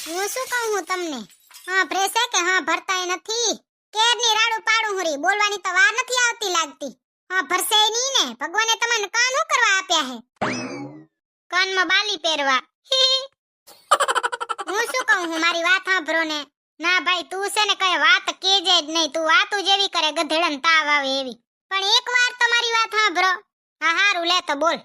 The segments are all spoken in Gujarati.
હું શું કહું હું તમને? હા ભરેસે કે હા ભરતાય નથી. કેરની રાડું પાડું હરી બોલવાની તો વાર નથી આવતી લાગતી. હા ભરસે નહીં ને ભગવાને તમને કાન હું કરવા આપ્યા હે? કાનમાં બાલી પહેરવા. હું શું કહું હું મારી વાત સાંભળો ને. ના ભાઈ તું છે ને કઈ વાત કેજે જ નહીં. તું વાતું જેવી કરે ગધેડન તાવ આવે એવી. પણ એકવાર તો મારી વાત સાંભળો. હા હારું લે તો બોલ.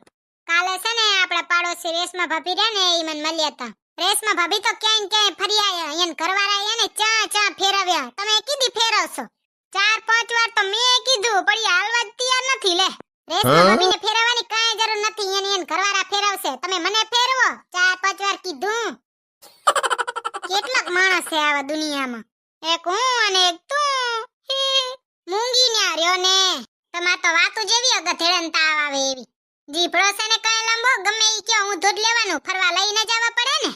કાલે છે ને આપણા પાડોશી રેશમા ભાભી રહ્યા ને ઈ મને મળ્યા હતા. રેશમા ભાભી તો ક્યાંય ફરી આયા. એને ઘરવાળા એને ચા ફેરવ્યા. તમે કીધી ફેરવશો 4-5 વાર તો મેં કીધું પણ ઈ હાલવા જ તૈયાર નથી લે. રેશમા ભાભીને ફેરવવાની કાંઈ જરૂર નથી. એને ઘરવાળા ફેરવશે. તમે મને ફેરવો 4-5 વાર કીધું. કેટલાક માણસ છે આવા દુનિયામાં. એક હું અને એક તું. મૂંગી ન્યા રહ્યો ને. તમાર તો વાતો જેવી અગધેડન તાવ આવે એવી. જીભડો છે ને કાંઈ લાંબો ગમે ઈ કે હું દૂધ લેવાનું ફરવા લઈને જવા પડે ને.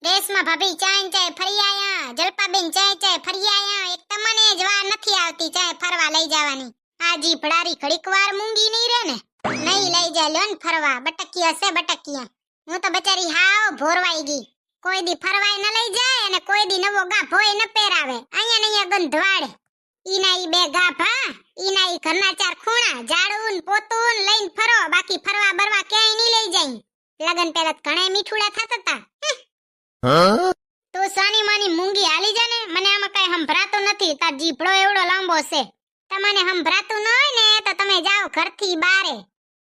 રેશમા ભાભી ચાય ફરી આયા. જલપાબેન ચાય ફરી આયા. એક તમને જ વાર નથી આવતી ચાય ફરવા લઈ જવાની. આ જીભડારી ઘડીક વાર મૂંગી નહીં રે ને. નહીં લઈ જાય લ્યો ને ફરવા. બટકીયા છે બટકીયા. હું તો બચારી હાવ ભોરવાઈ ગઈ. કોઈ દી ફરવાય ન લઈ જાય અને કોઈ દી નવો ગાભોય ન પહેરાવે. અહીંયા ગંધવાડે. ઈના ઈ બે ગાભા, ઈના ઈ ઘરના 4 ખૂણા, ઝાડું ને પોતું લઈને ફરો. બાકી ફરવા બરવા ક્યાંય નહીં લઈ જાય. લગન પહેલા ઘણા મીઠુડા થતા હતા. તું સાની માની મૂંગી હાલી જા ને. મને આમાં કઈ સંભળાતું નથી. તાર જીભડો એવડો લાંબો છે. તમને સંભળાતું ન હોય ને તો તમે જાઓ ઘરથી બારે.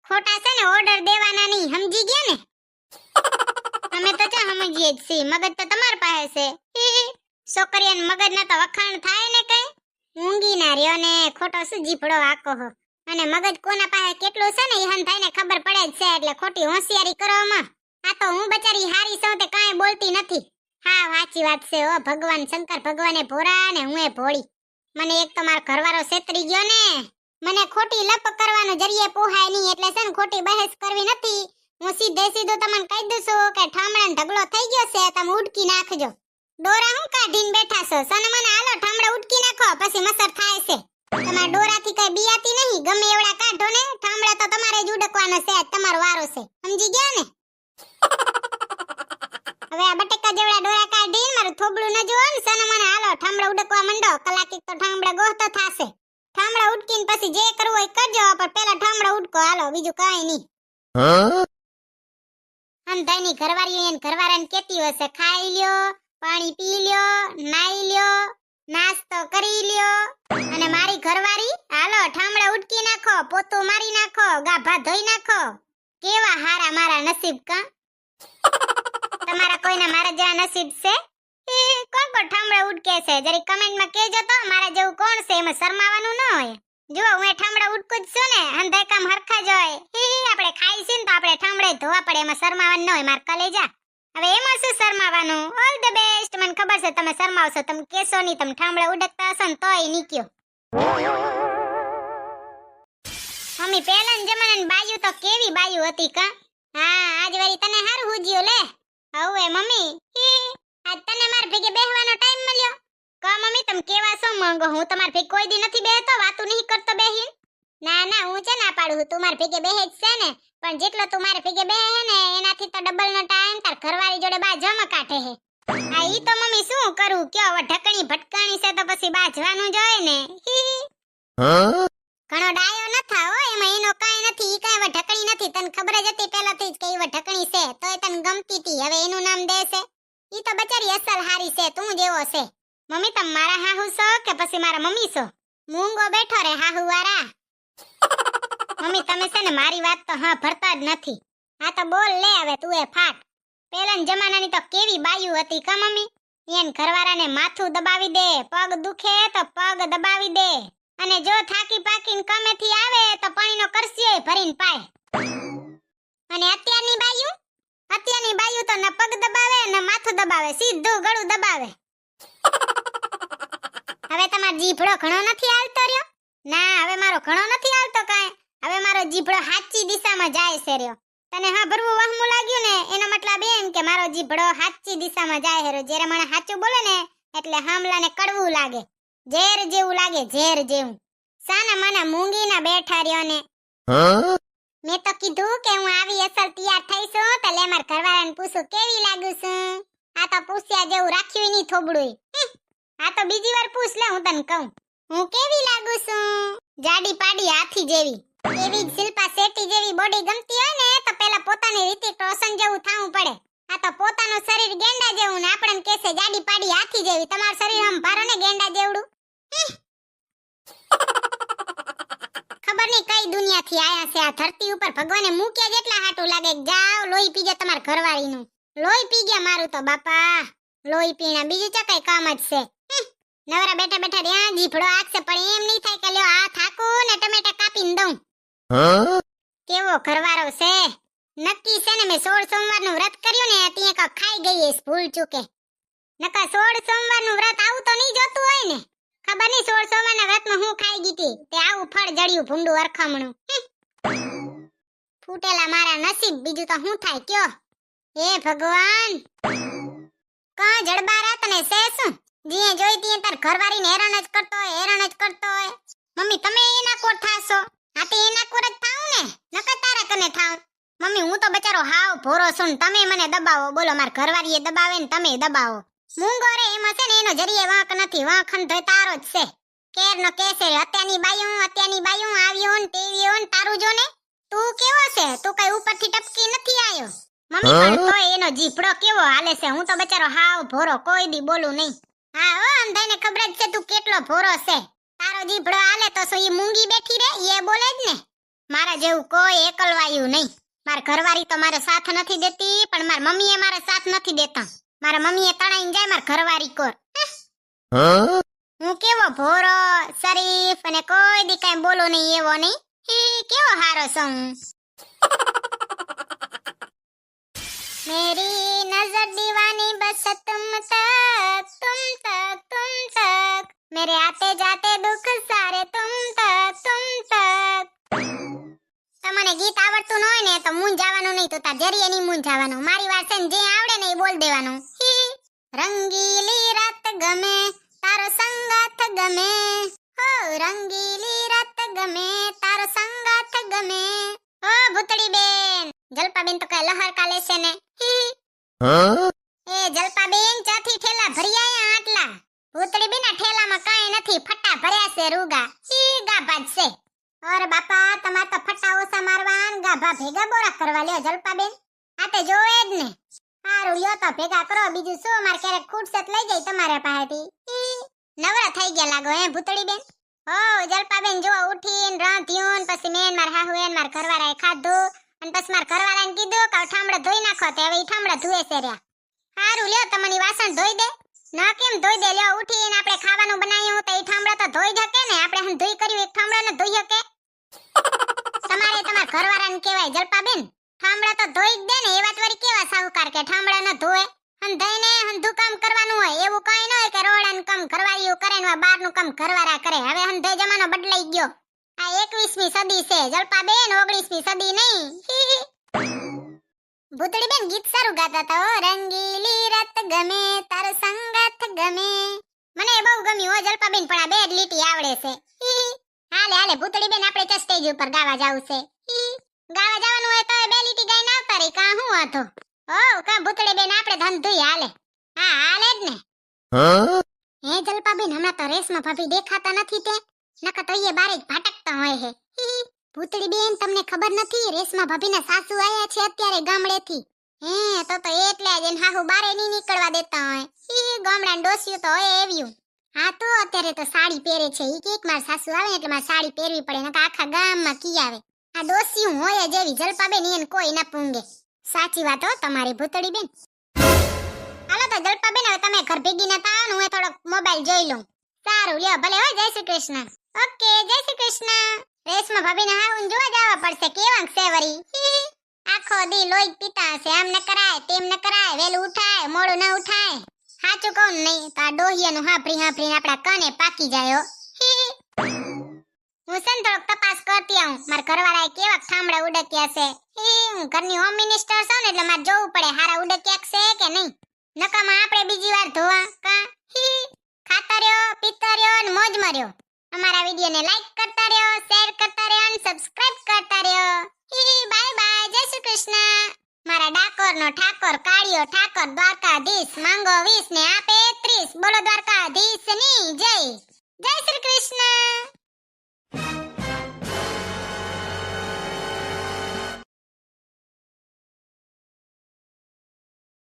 ખોટા છે ને ઓર્ડર દેવાના નહીં. સમજી ગયા ને? અમે તો ચા સમજીએ જ છીએ. મગજ તો તમાર પાસે છે. છોકરીઓને મગજના તો વખાણ થાય ને કઈ. મૂંગી ના રહ્યો ને ખોટો શું જીભડો આકો હો. અને મગજ કોના પાસે કેટલું છે ને ઈહન થઈને ખબર પડે જ છે. એટલે ખોટી હોશિયારી કરવામાં. આ તો હું બચારી હારી છું તે કાંઈ બોલતી નથી. હા સાચી વાત છે. ઓ ભગવાન શંકર ભગવાને ભોરા ને હું એ ભોળી. મને એક તો મારો ઘરવાળો છેતરી ગયો ને. મને ખોટી લપ કરવાનો જરીએ પોહાય નહીં. એટલે છે ને ખોટી બહેસ કરવી નથી. હું સીધું તમને કહી દઉં છું કે ઠામડાનો ઢગલો થઈ ગયો છે. તમે ઉડકી નાખજો. ડોરા હું કાઢીને બેઠા છો? સને મને હાલો ઠામડા ઉડકી નાખો પછી મસર થાય છે. તમારા ડોરાથી કઈ બિયાતી નહીં. ગમે એવડા કાઢો ને. ઠામડા તો તમારે જ ઉડકવાનો છે. તમારો વારો છે. સમજી ગયા ને? હવે આ બટેકા જેવડા ડોરા કાઢીને મારું થોબડું ન જોવો ને. સને મને હાલો ઠામડા ઉડકવા મંડો. કલાક તો ઠામડા ગોહતો થાશે. ઠામડા ઉડકીને પછી જે કરવું હોય કરજો. પણ પહેલા ઠામડા ઉડકો હાલો. બીજું કાંઈ નહીં. અંધાઈની ઘરવાળી એને ઘરવાળાને કેતી હશે ખાઈ લ્યો, પાણી પી લ્યો, નાઈ લ્યો, નાસ્તો કરી લ્યો. અને મારી ઘરવાળી હાલો ઠામડા ઉડકી નાખો, પોતું મારી નાખો, ગાભા ધોઈ નાખો. કેવા હારા મારા નસીબ કા. તમારા કોઈના મારા જેવા નસીબ છે? કોણ ઠામડા ઉડકે છે? જરી કમેન્ટમાં કહેજો તો. મારા જેવું કોણ છે? એમાં શરમાવાનું ન હોય. જો હું ઠામડા ઉડકું જ છું ને. અંધાઈ કામ હરખા જ હોય. આપણે ખાઈ છે ને તો આપણે ઠામડે ધોવા પડે. એમાં શરમાવાનું ન હોય માર કલેજા. હવે એમાં શું શરમાવાનું? All the best. મને ખબર છે તમે શરમાવશો. તમે કેશો નહીં. તમે ઠામડા ઉડકતા હશો ને તોય નીકળ્યો. મમ્મી પહેલાના જમાનાની બાયુ તો કેવી બાયુ હતી કા. હા આજ વળી તને હારું હુજ્યું લે. હવે મમ્મી આજ તને માર ભેગે બેહવાનો ટાઈમ મળ્યો. કા મમ્મી તમે કેવા છો માંગો? હું તમાર ભેગે કોઈ દી નથી બેહતો. વાતું નહીં કરતો બેહીન. ના હું છે ના પાડું. તું માર ભેગે બેહે જ છે ને. પણ જેટલો તું મારે ભેગે બેહે ને એનાથી તો ડબલ નો ટાઈમ તાર ઘરવાળી જોડે બા જમા કાઢે હે. આ ઈ તો મમ્મી શું કરું કયો. હવે ઢકણી ભટકાણી છે તો પછી બાજવાનું જ હોય ને. ઘણો ડાયો ન થાવ હો. એમાં એનો કાંઈ નથી. ઈ કાંઈ ઢકણી નથી. તને ખબર જ હતી પહેલાથી જ કે ઈ ઢકણી છે. તોય તને ગમતી હતી. હવે એનું નામ દે છે. ઈ તો બચારી અસલ હારી છે. તું જેવો છે. મમ્મી તમે મારા હાહુ છો કે પછી મારા મમ્મી છો? મૂંગો બેઠો રે હાહુ વાળા. મમ્મી તમે છે ને મારી વાત તો હા ભરતા જ નથી. હા તો બોલ લે હવે તું એ ફાટ. પહેલાના જમાનાની તો કેવી બાયુ હતી કા મમ્મી. એન ઘરવાળાને માથું દબાવી દે. પગ દુખે તો પગ દબાવી દે. અને જો થાકી પાકીને કમેથી આવે તો પાણીનો કરસીયો ભરીને પાય. અને અત્યારની બાયુ તો ન પગ દબાવે ન માથું દબાવે. સીધું ગળું દબાવે. હવે તમારો જીભડો ઘણો નથી હાલતો રહ્યો? ના હવે મારો ઘણો નથી હાલતો કાંઈ. હવે મારો જીભડો સાચી દિશામાં જાય છે રહ્યો. તને હા ભરવું વહમું લાગ્યું ને એનો મતલબ એમ કે મારો જીભડો સાચી દિશામાં જાય રહ્યો. જ્યારે મને સાચું બોલે ને એટલે હામલાને કડવું લાગે. ઝેર જેવું લાગે. ઝેર જેવું. સાના માના મૂંગીના બેઠા રહ્યો ને. મેં તો કીધું કે હું આવી અસલ તૈયાર થઈ છું તો લે માર ઘરવાળાને પૂછું કેવી લાગુ છું. આ તો પૂછ્યા જેવું રાખ્યું નહીં થોબડું. આ તો બીજી વાર પૂછ લે, હું તને કહું. હું કેવી લાગુ છું? જાડી પાડી હાથી જેવી. એવી જ શિલ્પા શેટ્ટી જેવી બોડી ગમતી હોય ને તો પેલા પોતાની રિતિક રોશન જેવું થાવું પડે. આ તો પોતાનું શરીર ગેંડા જેવું ને આપણને કહેશે જાડી પાડી હાથી જેવી. તમારું શરીર આમ ભારો ને ગેંડા જેવડું. ખબર નહીં કઈ દુનિયાથી આયા છે આ ધરતી ઉપર. ભગવાને મૂક્યા જેટલા હાટું લાગે. જાઓ લોહી પીજે તમારા ઘરવાળીનું. લોહી પી ગયા મારું તો બાપા. લોહી પીણા બીજું તો કઈ કામ જ છે. નવરા બેઠા બેઠા ત્યાં જીભડો આખશે પણ એમ નહીં થાય કે લ્યો આ થાકું ને ટમેટા કાપીને દઉં. કેવો ઘરવાળો છે. નક્કી છે ને મેં 16 સોમવારનું વ્રત કર્યું ને ત્યાં કાક ખાઈ ગઈ છે ભૂલ ચૂકે. નકા 16 સોમવારનું વ્રત આવું તો નહીં જોતું હોય ને. ખબર નહીં 16 સોમવારના વ્રતમાં હું ખાઈ ગઈ તે આવું ફળ જડ્યું ભૂંડું અરખામણું. ફૂટેલા મારા નસીબ. બીજું તો હું થાય કયો. હે ભગવાન કા જડબારા તને છે શું? જે જોઈ તી તાર ઘરવાળીને હેરાન જ કરતો હોય, હેરાન જ કરતો હોય. મમ્મી તમે એના કોર થાશો. આ તે એના કોર જ થાઉં ને, નકર તારા કને થાઉં. મમ્મી હું તો બચારો હાવ ભોરો છું ને તમે મને દબાવો. બોલો માર ઘરવાળીએ દબાવે ને તમે દબાવો. મૂંગો રે એમાં છે ને એનો જરીએ વાંક નથી. વાંક ધોય તારો જ છે. કેર નો કેસે અત્યારની બાયું આવ્યો ને તેવીઓ ને તારું જો ને. તું કેવો છે? તું કઈ ઉપરથી ટપકી નથી આયો. મમ્મી પણ તોય એનો જીભડો કેવો હાલે છે. હું તો બચારો હાવ ભોરો કોઈ દી બોલું નહીં. હા હો અંધાઈને ખબર જ છે તું કેટલો ભોરો છે. તારો જીભડો હાલે તો શું ઈ મૂંગી બેઠી રે? એ બોલે જ ને. મારા જેવું કોઈ એકલવાયું નહીં. માર ઘરવાળી તો મારો સાથ નથી દેતી પણ માર મમ્મીએ મારો સાથ નથી દેતા. મારા મમ્મીએ તણાઈને જાય માર ઘરવાળી કોર. હું કેવો ભોરો શરીફ અને કોઈ દી કાઈ બોલો નહીં એવો નહીં. કેવો હારો છું. मेरी नजर दीवानी बस तुम तक मेरे आते जाते दुख सारे तुम तक. તમને ગીત આવડતું ન હોય ને તો મૂંઝાવાનું નહીં. તો તાર જરીએ નહીં મૂંઝાવાનું. મારી વાત છે ને જે આવડે ને એ બોલ દેવાનું. રંગીલી રાત ગમે તારો સંગાથ ગમે. હો રંગીલી રાત ગમે તારો સંગાથ ગમે. હો ભૂતડી બેન જલપા બેન તો કઈ લહર કાલે છે ને. એ જલપા બેન ચાથી ઠેલા ભરી આયા આટલા. ભૂતડી બેન આ ઠેલામાં કાઈ નથી. ફટા ભર્યા છે રૂગા. ગાભા જ છે. અરે બાપા તમાર તો ફટા ઓસા મારવા ને ગાભા ભેગા બોરા કરવા લ્યો જલપા બેન. આ તે જોવે જ ને. હારું લ્યો તો ભેગા કરો. બીજું શું માર ક્યારેક ખૂટશે તો લઈ જાય તમારા પાસેથી. નવરા થઈ ગયા લાગો હે ભૂતડી બેન. હો જલપા બેન જો ઉઠીને રાંધ્યું પછી મેન માર હાહુ એન માર ઘરવાળાએ ખાધું અને પછી માર ઘરવાળાને કીધું કે ઠામડા ધોઈ નાખો. તે હવે ઈ ઠામડા ધોવે છે રહ્યા. હારું લ્યો તમારી વાસણ ધોઈ દે. ના કેમ ધોઈ દે. લ્યો ઉઠીને આપણે ખાવાનું બનાવ્યું તો ઈ ઠામડા તો ધોઈ શકે ને. આપણે હમ ધોઈ કર્યું એક ઠામડા ન ધોઈ શકે. તમારે તમાર ઘરવાળાને કહેવાય જલપા બેન ઠામડા તો ધોઈ જ દે ને. એ વાત વળી કેવા સાહુકાર કે ઠામડા ન ધોવે. હંધાઈને હંધું કામ કરવાનું હોય. એવું કાઈ ન હોય કે રોડાનું કામ ઘરવાળીઓ કરે ને બહારનું કામ ઘરવાળા કરે. હવે હંધાઈ જમાનો બદલાઈ ગયો. આ 21મી સદી છે જલપા બેન 19મી સદી નહીં. ભૂતડી બેન ગીત સારું ગાતા હતા. ઓ રંગીલી રાત ગમે તારો સંગાથ ગમે. મને બહુ ગમ્યું હો જલપા બેન પણ આ બે જ લીટી આવડે છે. હાલે હાલે ભૂતડી બેન આપણે તો સ્ટેજ ઉપર ગાવા જાવું છે. ગાવા જવાનું હોય તો બે લીટી ગાઈને આવતા રહી. કા હું હતો ઓ કા ભૂતડી બેન આપણે ધંધુય હાલે. હા હાલે જ ને. હે જલપા બેન હમણાં તો રેસમાં ભાભી દેખાતા નથી તે. નકર તો એ બારે જ ભાટકતા હોય હે. ભૂતડી બેન તમને ખબર નથી રેસમાં ભાભીના સાસુ આયા છે અત્યારે ગામડેથી. હે તો એટલે જ હાહુ બારે નહીં નીકળવા દેતા હોય. ગામડાના ડોસ્યું તો હોય એવ્યું. હા તો અત્યારે તો સાડી પહેરે છે. ઈ કેક માર સાસુ આવે એટલે માર સાડી પહેરવી પડે નકર આખા ગામમાં કી આવે. આ ડોસ્યું હોય જેવી જલપા બેન એને કોઈ ના પૂંગે. સાચી વાત હો તમારી ભૂતડી બેન. હાલો તો જલપા બેન હવે તમે ઘર ભેગી ના થાવ ને હું થોડોક મોબાઈલ જોઈ લઉં. સારું લ્યો ભલે હો. જય શ્રી કૃષ્ણ. ઓકે જય શ્રી કૃષ્ણ. રેસમાં ભાભીને હાઉન જોવા જવા પડશે. કેવાંક છે વરી. આખો દી લોહી પીતા હશે. આમ ન કરાય તેમ ન કરાય. વેલું ઉઠાય મોડું ન ઉઠાય. સાચું કહું નહીં તો આ ડોહિયાનું હાંભળીને આપણા કાને પાકી જાય હો. હું છે ને થોડોક તપાસ કરતી આવું મારા ઘરવાળાએ કેવા ઠામડા ઉડક્યા છે. હું ઘરની હોમ મિનિસ્ટર છું ને એટલે મારે જોવું પડે હારા ઉડક્યા છે કે નહીં. નકામાં આપણે બીજી વાર ધોવા કા. ખાતા રહ્યો પીતા રહ્યો ને મોજ માર્યો. અમારા વિડીયોને લાઈક કરતા રહ્યો, શેર કરતા રહ્યો અને સબસ્ક્રાઇબ કરતા રહ્યો. Bye bye. જય શ્રી કૃષ્ણ. મારા ડાકોરનો ઠાકોર કાળિયો ઠાકોર દ્વારકાધીશ માંગો 20 ને આપે 30 બોલો દ્વારકાધીશની જય. જય શ્રી કૃષ્ણ.